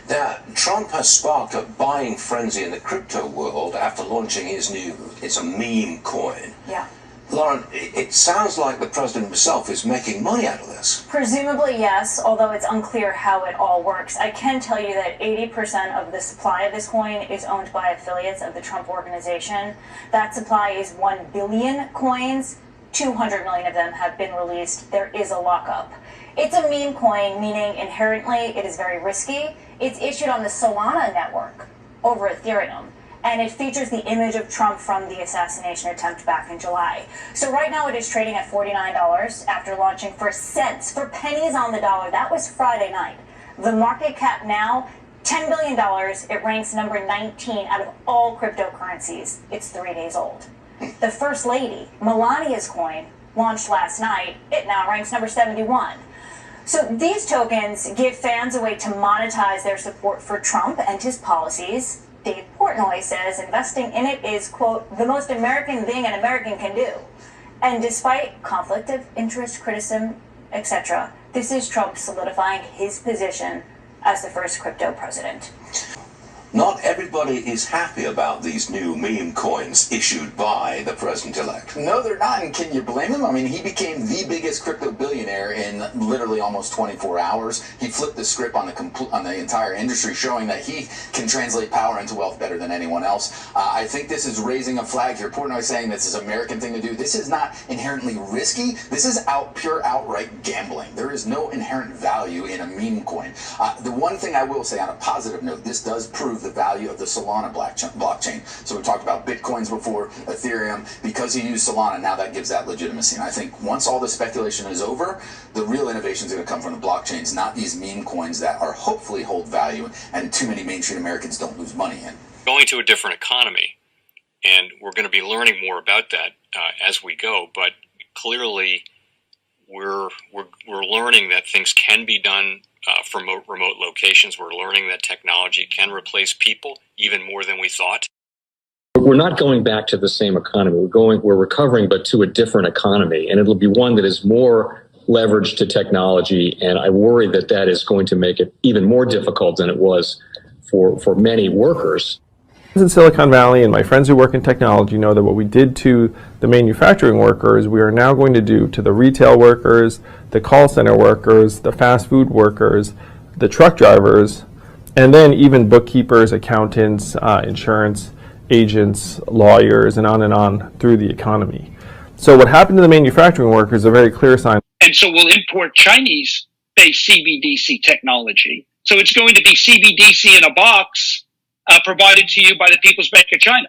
Now, Trump has sparked a buying frenzy in the crypto world after launching his new, it's a meme coin. Yeah. Lauren, it sounds like the president himself is making money out of this. Presumably, yes, although it's unclear how it all works. I can tell you that 80% of the supply of this coin is owned by affiliates of the Trump organization. That supply is 1 billion coins. 200 million of them have been released. There is a lockup. It's a meme coin, meaning inherently it is very risky. It's issued on the Solana network over Ethereum, and it features the image of Trump from the assassination attempt back in July. So right now it is trading at $49 after launching for cents, for pennies on the dollar. That was Friday night. The market cap now, $10 billion. It ranks number 19 out of all cryptocurrencies. It's 3 days old. The First Lady, Melania's coin, launched last night. It now ranks number 71. So these tokens give fans a way to monetize their support for Trump and his policies. Dave Portnoy says investing in it is, quote, the most American thing an American can do. And despite conflict of interest, criticism, etc., this is Trump solidifying his position as the first crypto president. Not everybody is happy about these new meme coins issued by the president-elect. No, they're not, and can you blame him? I mean, he became the biggest crypto billionaire in literally almost 24 hours. He flipped the script on the entire industry, showing that he can translate power into wealth better than anyone else. I think this is raising a flag here. Portnoy saying this is an American thing to do. This is not inherently risky. This is pure outright gambling. There is no inherent value in a meme coin. The one thing I will say on a positive note, this does prove the value of the Solana blockchain. So we talked about Bitcoins before, Ethereum. Because he used Solana, now that gives that legitimacy. And I think once all the speculation is over, the real innovation is going to come from the blockchains, not these meme coins that are hopefully hold value and too many Main Street Americans don't lose money in. Going to a different economy, and we're going to be learning more about that as we go. But clearly, we're learning that things can be done from remote locations. We're learning that technology can replace people even more than we thought. We're not going back to the same economy. We're recovering, but to a different economy, and it'll be one that is more leveraged to technology. And I worry that that is going to make it even more difficult than it was for many workers. In Silicon Valley, and my friends who work in technology know that what we did to the manufacturing workers, we are now going to do to the retail workers, the call center workers, the fast food workers, the truck drivers, and then even bookkeepers, accountants, insurance agents, lawyers, and on through the economy. So what happened to the manufacturing workers is a very clear sign. And so we'll import Chinese-based CBDC technology. So it's going to be CBDC in a box, provided to you by the People's Bank of China.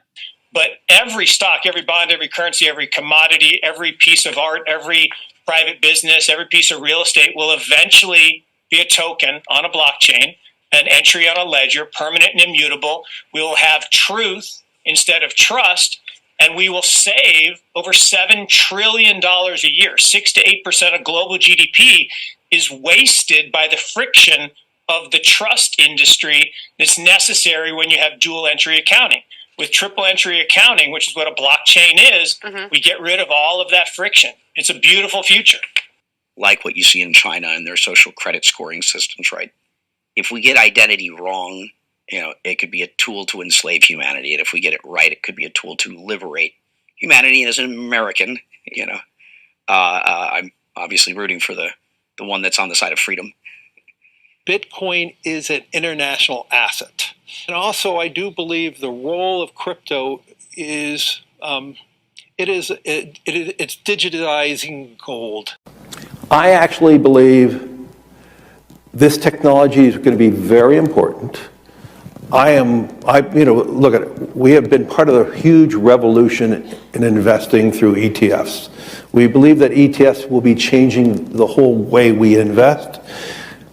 But every stock, every bond, every currency, every commodity, every piece of art, every private business, every piece of real estate will eventually be a token on a blockchain, an entry on a ledger, permanent and immutable. We will have truth instead of trust, and we will save over $7 trillion a year. 6 to 8% of global GDP is wasted by the friction of the trust industry that's necessary when you have dual entry accounting. With triple entry accounting, which is what a blockchain is, we get rid of all of that friction. It's a beautiful future. Like what you see in China and their social credit scoring systems, right? If we get identity wrong, it could be a tool to enslave humanity. And if we get it right, it could be a tool to liberate humanity. And as an American, I'm obviously rooting for the one that's on the side of freedom. Bitcoin is an international asset. And also, I do believe the role of crypto is, it's digitizing gold. I actually believe this technology is going to be very important. Look at it. We have been part of a huge revolution in investing through ETFs. We believe that ETFs will be changing the whole way we invest.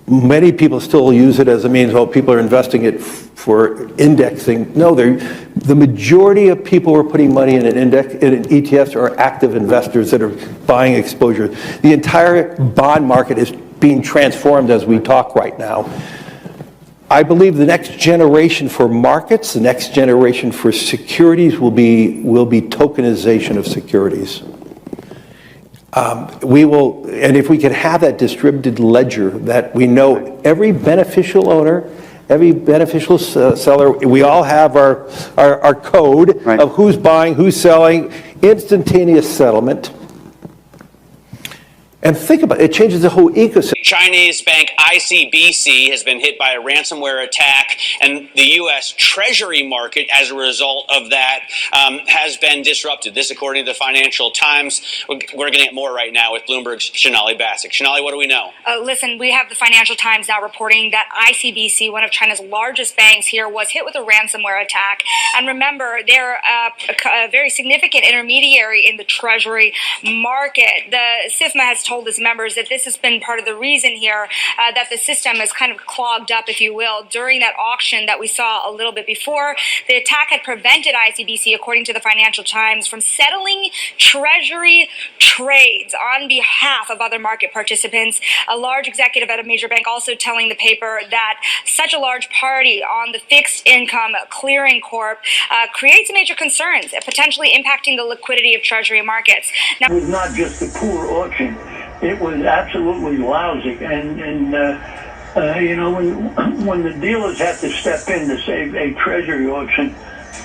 Many people still use it as a means, people are investing it for indexing. No, the majority of people who are putting money in in ETFs are active investors that are buying exposure. The entire bond market is being transformed as we talk right now. I believe the next generation for markets, the next generation for securities will be tokenization of securities. And if we can have that distributed ledger that we know every beneficial owner every beneficial seller, we all have our code Right. of who's buying, who's selling, instantaneous settlement. And think about it, it changes the whole ecosystem. Chinese bank ICBC has been hit by a ransomware attack, and the U.S. Treasury market, as a result of that, has been disrupted. This, according to the Financial Times. We're getting it more right now with Bloomberg's Shonali Bassick. Shonali, what do we know? Listen, we have the Financial Times now reporting that ICBC, one of China's largest banks here, was hit with a ransomware attack. And remember, they're a very significant intermediary in the Treasury market. The SIFMA has told its members that this has been part of the reason here that the system is kind of clogged up, if you will, during that auction that we saw a little bit before. The attack had prevented ICBC, according to the Financial Times, from settling Treasury trades on behalf of other market participants. A large executive at a major bank also telling the paper that such a large party on the fixed income clearing corp creates major concerns, potentially impacting the liquidity of Treasury markets. Now, it was not just a poor auction. It was absolutely lousy, and you know, when the dealers have to step in to save a treasury auction,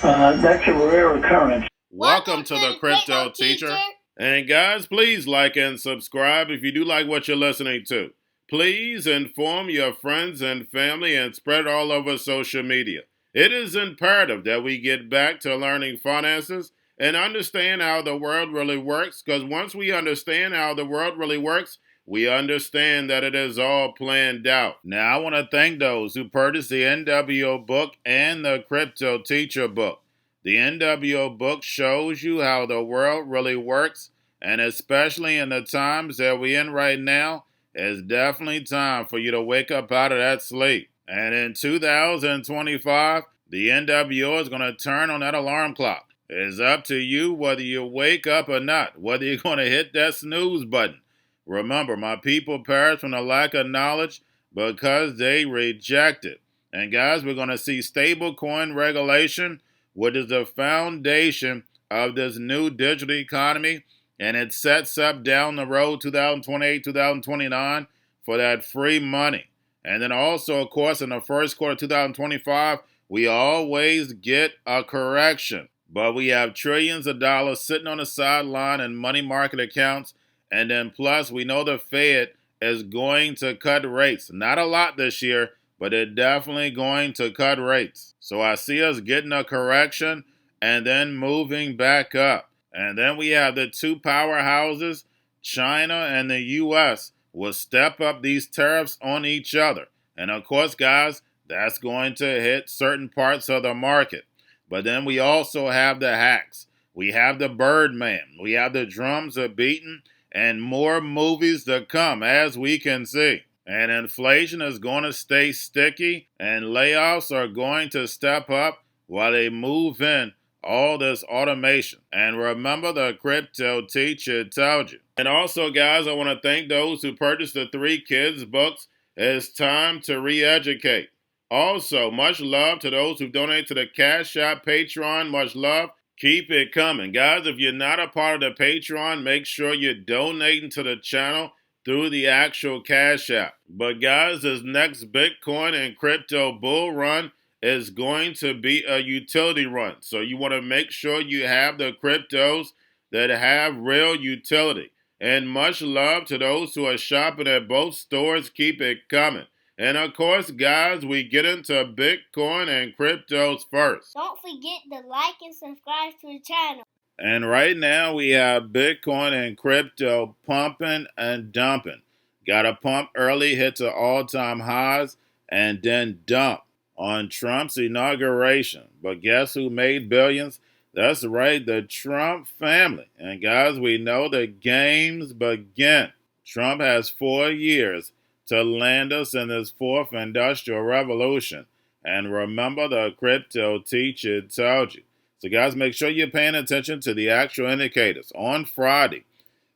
that's a rare occurrence. Welcome to the Crypto Teacher. And guys, please like and subscribe if you do like what you're listening to. Please inform your friends and family and spread it all over social media. It is imperative that we get back to learning finances and understand how the world really works, because once we understand how the world really works, we understand that it is all planned out. Now, I want to thank those who purchased the NWO book and the Crypto Teacher book. The NWO book shows you how the world really works, and especially in the times that we're in right now, it's definitely time for you to wake up out of that sleep. And in 2025, the NWO is going to turn on that alarm clock. It's up to you whether you wake up or not, whether you're going to hit that snooze button. Remember, my people perish from the lack of knowledge because they reject it. And guys, we're going to see stablecoin regulation, which is the foundation of this new digital economy, and it sets up down the road 2028, 2029 for that free money. And then also, of course, in the first quarter of 2025, we always get a correction. But we have trillions of dollars sitting on the sideline in money market accounts. And then plus, we know the Fed is going to cut rates. Not a lot this year, but they're definitely going to cut rates. So I see us getting a correction and then moving back up. And then we have the two powerhouses, China and the U.S., will step up these tariffs on each other. And of course, guys, that's going to hit certain parts of the market. But then we also have the hacks. We have the Birdman. We have the drums are beaten, and more movies to come, as we can see. And inflation is going to stay sticky, and layoffs are going to step up while they move in all this automation. And remember, the Crypto Teacher told you. And also, guys, I want to thank those who purchased the 3 kids books. It's time to re-educate. Also, much love to those who donate to the Cash App, Patreon. Much love. Keep it coming. Guys, if you're not a part of the Patreon, make sure you're donating to the channel through the actual Cash App. But guys, this next Bitcoin and crypto bull run is going to be a utility run. So you want to make sure you have the cryptos that have real utility. And much love to those who are shopping at both stores. Keep it coming. And of course, guys, we get into Bitcoin and cryptos first. Don't forget to like and subscribe to the channel. And right now we have Bitcoin and crypto pumping and dumping. Got a pump early, hit to all-time highs, and then dump on Trump's inauguration. But guess who made billions? That's right, the Trump family. And guys, we know the games begin. Trump has 4 years to land us in this 4th industrial revolution. And remember, the Crypto Teacher told you. So guys, make sure you're paying attention to the actual indicators. On Friday,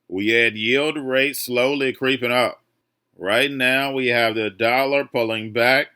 we had yield rates slowly creeping up. Right now, we have the dollar pulling back.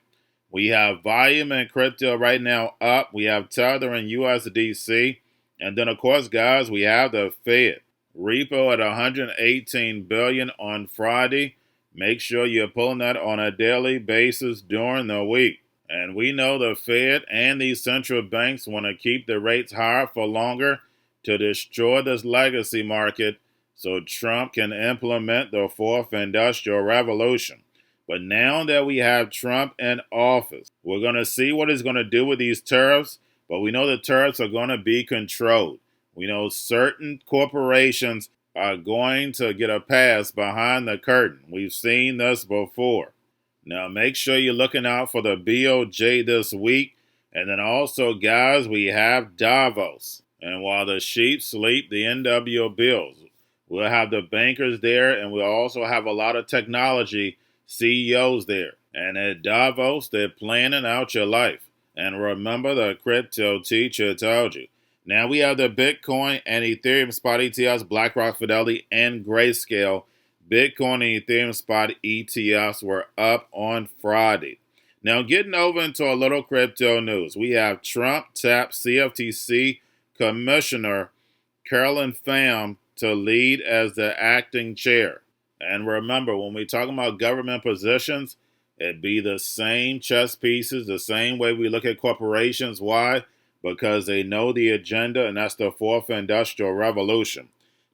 We have volume in crypto right now up. We have Tether and USDC. And then, of course, guys, we have the Fed. Repo at $118 billion on Friday. Make sure you're pulling that on a daily basis during the week. And we know the Fed and these central banks want to keep the rates higher for longer to destroy this legacy market so Trump can implement the fourth industrial revolution. But now that we have Trump in office, we're going to see what he's going to do with these tariffs, but we know the tariffs are going to be controlled. We know certain corporations are going to get a pass behind the curtain. We've seen this before. Now make sure you're looking out for the BOJ this week. And then also, guys, we have Davos. And while the sheep sleep, the NWO bills. We'll have the bankers there, and we'll also have a lot of technology CEOs there. And at Davos, they're planning out your life. And remember, the crypto teacher told you. Now we have the Bitcoin and Ethereum spot ETFs, BlackRock, Fidelity, and Grayscale. Bitcoin and Ethereum spot ETFs were up on Friday. Now getting over into a little crypto news. We have Trump tapped CFTC Commissioner Carolyn Pham to lead as the acting chair. And remember, when we talk about government positions, it'd be the same chess pieces, the same way we look at corporations. Why? Because they know the agenda, and that's the fourth industrial revolution.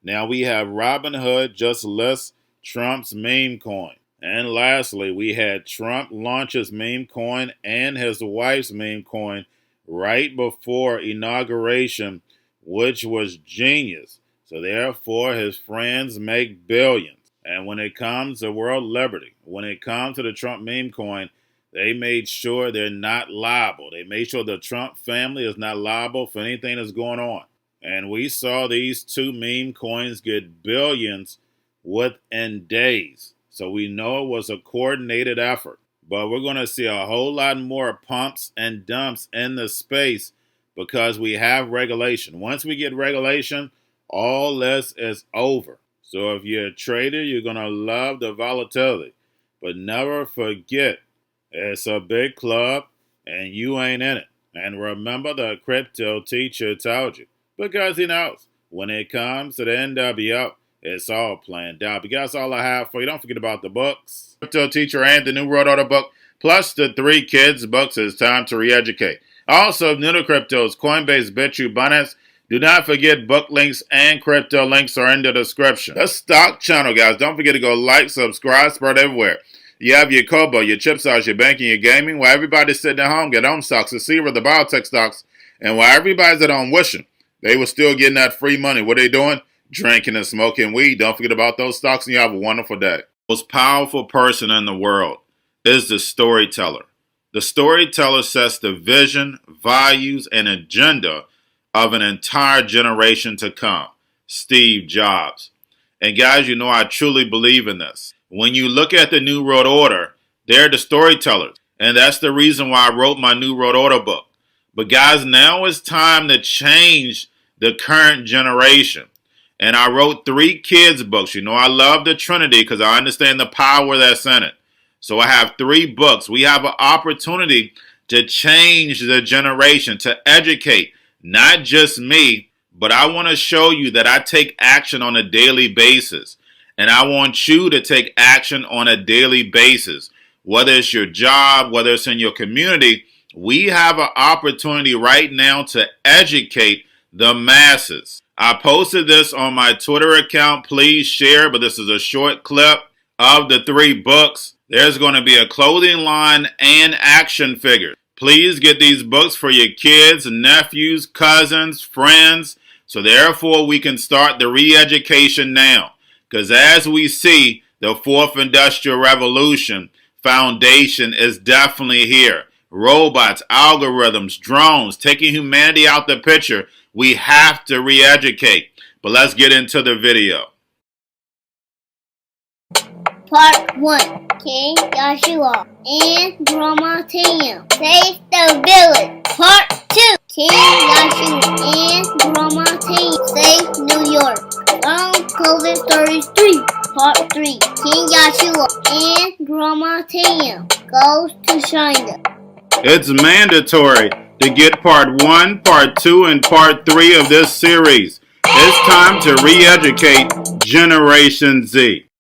Now we have Robinhood just lists Trump's meme coin. And lastly, we had Trump launch his meme coin and his wife's meme coin right before inauguration, which was genius. So therefore, his friends make billions. And when it comes to world liberty, when it comes to the Trump meme coin, they made sure they're not liable. They made sure the Trump family is not liable for anything that's going on. And we saw these two meme coins get billions within days. So we know it was a coordinated effort. But we're going to see a whole lot more pumps and dumps in the space because we have regulation. Once we get regulation, all this is over. So if you're a trader, you're going to love the volatility. But never forget, it's a big club and you ain't in it. And remember, the crypto teacher told you. Because he knows when it comes to the NWO, it's all planned out. But that's all I have for you. Don't forget about the books. Crypto Teacher and the New World Order book, plus the 3 kids books. It's time to re-educate. Also, new to cryptos, Coinbase, Bitrue, Binance. Do not forget book links and crypto links are in the description. The stock channel, guys. Don't forget to go like, subscribe, spread everywhere. You have your Kobo, your chip stocks, your banking, your gaming. While everybody's sitting at home, get home stocks, the Seaver, the biotech stocks. And while everybody's at home wishing they were still getting that free money, what are they doing? Drinking and smoking weed. Don't forget about those stocks, and you have a wonderful day. The most powerful person in the world is the storyteller. The storyteller sets the vision, values, and agenda of an entire generation to come. Steve Jobs. And guys, you know I truly believe in this. When you look at the New World Order, they're the storytellers. And that's the reason why I wrote my New World Order book. But guys, now it's time to change the current generation. And I wrote 3 kids books. You know, I love the Trinity because I understand the power that's in it. So I have 3 books. We have an opportunity to change the generation, to educate, not just me, but I want to show you that I take action on a daily basis. And I want you to take action on a daily basis. Whether it's your job, whether it's in your community, we have an opportunity right now to educate the masses. I posted this on my Twitter account. Please share, but this is a short clip of the 3 books. There's going to be a clothing line and action figures. Please get these books for your kids, nephews, cousins, friends, so therefore we can start the re-education now. Because as we see, the 4th Industrial Revolution foundation is definitely here. Robots, algorithms, drones, taking humanity out the picture. We have to re-educate. But let's get into the video. Part 1. King Joshua and Grandma Tam save the village. Part 2. King Joshua and Grandma Tam save New York from COVID stories 3. Part 3. King Joshua and Grandma Tam goes to China. It's mandatory to get part 1, part 2, and part 3 of this series. It's time to re-educate Generation Z.